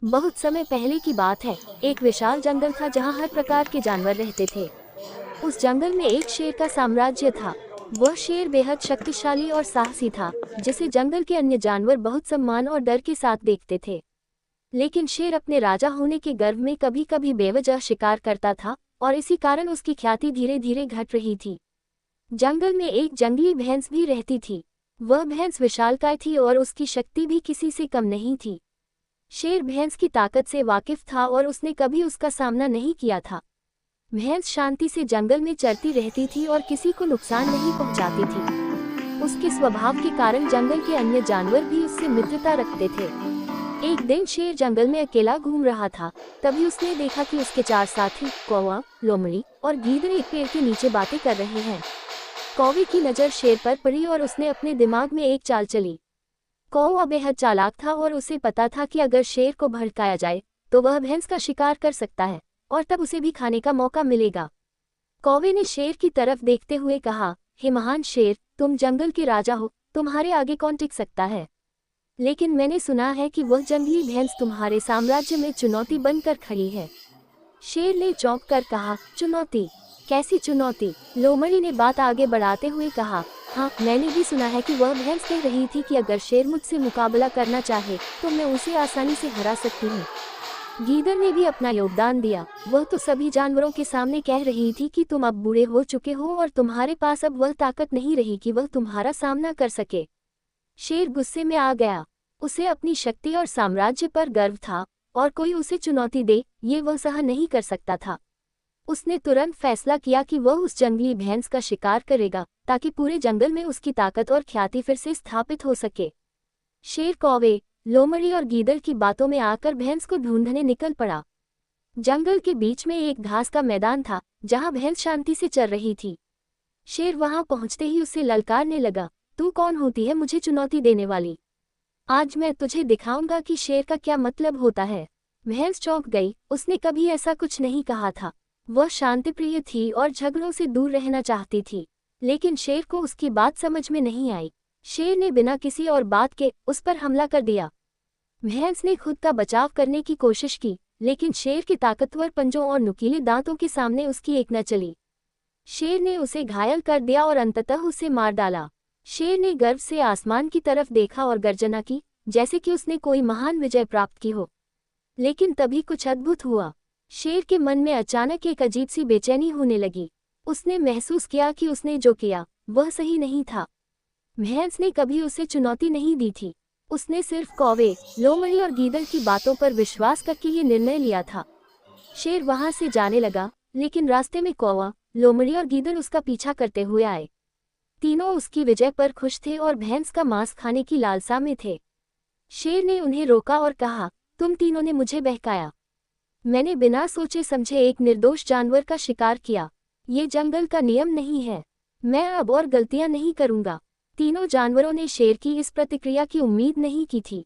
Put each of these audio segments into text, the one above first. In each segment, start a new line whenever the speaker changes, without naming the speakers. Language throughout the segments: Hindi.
बहुत समय पहले की बात है। एक विशाल जंगल था जहाँ हर प्रकार के जानवर रहते थे। उस जंगल में एक शेर का साम्राज्य था। वह शेर बेहद शक्तिशाली और साहसी था, जिसे जंगल के अन्य जानवर बहुत सम्मान और डर के साथ देखते थे। लेकिन शेर अपने राजा होने के गर्व में कभी कभी बेवजह शिकार करता था, और इसी कारण उसकी ख्याति धीरे धीरे घट रही थी। जंगल में एक जंगली भैंस भी रहती थी। वह भैंस विशालकाय थी और उसकी शक्ति भी किसी से कम नहीं थी। शेर भैंस की ताकत से वाकिफ था और उसने कभी उसका सामना नहीं किया था। भैंस शांति से जंगल में चरती रहती थी और किसी को नुकसान नहीं पहुंचाती थी। उसके स्वभाव के कारण जंगल के अन्य जानवर भी उससे मित्रता रखते थे। एक दिन शेर जंगल में अकेला घूम रहा था। तभी उसने देखा कि उसके 4 साथी कौवा, लोमड़ी और गीदड़ एक पेड़ के नीचे बातें कर रहे हैं। कौवे की नज़र शेर पर पड़ी और उसने अपने दिमाग में एक चाल चली। कौवा बेहद चालाक था और उसे पता था कि अगर शेर को भड़काया जाए तो वह भैंस का शिकार कर सकता है, और तब उसे भी खाने का मौका मिलेगा। कौवे ने शेर की तरफ देखते हुए कहा, हे महान शेर, तुम जंगल के राजा हो, तुम्हारे आगे कौन टिक सकता है? लेकिन मैंने सुना है कि वह जंगली भैंस तुम्हारे साम्राज्य में चुनौती बनकर खड़ी है। शेर ने चौंक कर कहा, चुनौती? कैसी चुनौती? लोमड़ी ने बात आगे बढ़ाते हुए कहा, हाँ, मैंने भी सुना है कि वह भैंस कह रही थी कि अगर शेर मुझसे मुकाबला करना चाहे तो मैं उसे आसानी से हरा सकती हूँ। गीदड़ ने भी अपना योगदान दिया। वह तो सभी जानवरों के सामने कह रही थी कि तुम अब बूढ़े हो चुके हो और तुम्हारे पास अब वह ताकत नहीं रही कि वह तुम्हारा सामना कर सके। शेर गुस्से में आ गया। उसे अपनी शक्ति और साम्राज्य पर गर्व था, और कोई उसे चुनौती दे, ये वह सह नहीं कर सकता था। उसने तुरंत फैसला किया कि वह उस जंगली भैंस का शिकार करेगा, ताकि पूरे जंगल में उसकी ताकत और ख्याति फिर से स्थापित हो सके। शेर कौवे, लोमड़ी और गीदड़ की बातों में आकर भैंस को ढूंढने निकल पड़ा। जंगल के बीच में एक घास का मैदान था, जहां भैंस शांति से चर रही थी। शेर वहां पहुंचते ही उसे ललकारने लगा, तू कौन होती है मुझे चुनौती देने वाली? आज मैं तुझे दिखाऊंगा कि शेर का क्या मतलब होता है। भैंस चौंक गई। उसने कभी ऐसा कुछ नहीं कहा था। वह शांतिप्रिय थी और झगड़ों से दूर रहना चाहती थी। लेकिन शेर को उसकी बात समझ में नहीं आई। शेर ने बिना किसी और बात के उस पर हमला कर दिया। भैंस ने खुद का बचाव करने की कोशिश की, लेकिन शेर के ताकतवर पंजों और नुकीले दांतों के सामने उसकी एक न चली। शेर ने उसे घायल कर दिया और अंततः उसे मार डाला। शेर ने गर्व से आसमान की तरफ देखा और गर्जना की, जैसे कि उसने कोई महान विजय प्राप्त की हो। लेकिन तभी कुछ अद्भुत हुआ। शेर के मन में अचानक एक अजीब सी बेचैनी होने लगी। उसने महसूस किया कि उसने जो किया वह सही नहीं था। भैंस ने कभी उसे चुनौती नहीं दी थी। उसने सिर्फ कौवे, लोमड़ी और गीदड़ की बातों पर विश्वास करके ये निर्णय लिया था। शेर वहां से जाने लगा, लेकिन रास्ते में कौवा, लोमड़ी और गीदड़ उसका पीछा करते हुए आए। तीनों उसकी विजय पर खुश थे और भैंस का मांस खाने की लालसा में थे। शेर ने उन्हें रोका और कहा, तुम तीनों ने मुझे बहकाया। मैंने बिना सोचे समझे एक निर्दोष जानवर का शिकार किया। ये जंगल का नियम नहीं है। मैं अब और गलतियां नहीं करूंगा। तीनों जानवरों ने शेर की इस प्रतिक्रिया की उम्मीद नहीं की थी।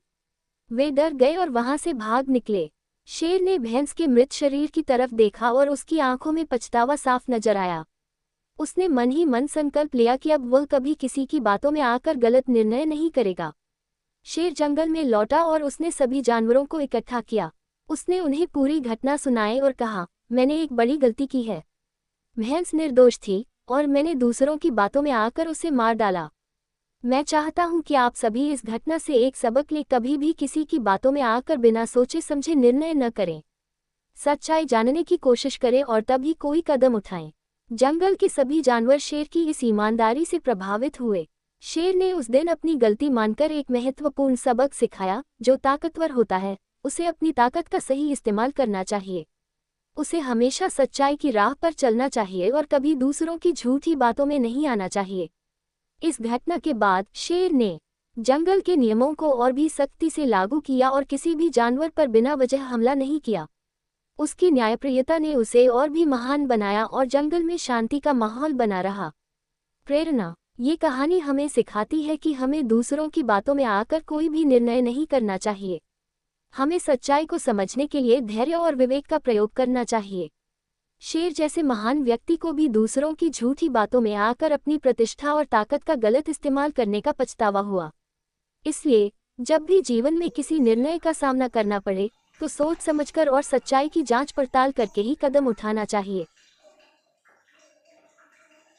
वे डर गए और वहां से भाग निकले। शेर ने भैंस के मृत शरीर की तरफ देखा और उसकी आंखों में पछतावा साफ नजर आया। उसने मन ही मन संकल्प लिया कि अब वह कभी किसी की बातों में आकर गलत निर्णय नहीं करेगा। शेर जंगल में लौटा और उसने सभी जानवरों को इकट्ठा किया। उसने उन्हें पूरी घटना सुनाई और कहा, मैंने एक बड़ी गलती की है। भैंस निर्दोष थी और मैंने दूसरों की बातों में आकर उसे मार डाला। मैं चाहता हूं कि आप सभी इस घटना से एक सबक ले, कभी भी किसी की बातों में आकर बिना सोचे समझे निर्णय न करें। सच्चाई जानने की कोशिश करें और तभी कोई कदम उठाएं। जंगल के सभी जानवर शेर की इस ईमानदारी से प्रभावित हुए। शेर ने उस दिन अपनी गलती मानकर एक महत्वपूर्ण सबक सिखाया, जो ताकतवर होता है उसे अपनी ताकत का सही इस्तेमाल करना चाहिए। उसे हमेशा सच्चाई की राह पर चलना चाहिए और कभी दूसरों की झूठी बातों में नहीं आना चाहिए। इस घटना के बाद शेर ने जंगल के नियमों को और भी सख्ती से लागू किया और किसी भी जानवर पर बिना वजह हमला नहीं किया। उसकी न्यायप्रियता ने उसे और भी महान बनाया और जंगल में शांति का माहौल बना रहा। प्रेरणा: ये कहानी हमें सिखाती है कि हमें दूसरों की बातों में आकर कोई भी निर्णय नहीं करना चाहिए। हमें सच्चाई को समझने के लिए धैर्य और विवेक का प्रयोग करना चाहिए। शेर जैसे महान व्यक्ति को भी दूसरों की झूठी बातों में आकर अपनी प्रतिष्ठा और ताकत का गलत इस्तेमाल करने का पछतावा हुआ। इसलिए जब भी जीवन में किसी निर्णय का सामना करना पड़े, तो सोच समझकर और सच्चाई की जांच पड़ताल करके ही कदम उठाना चाहिए।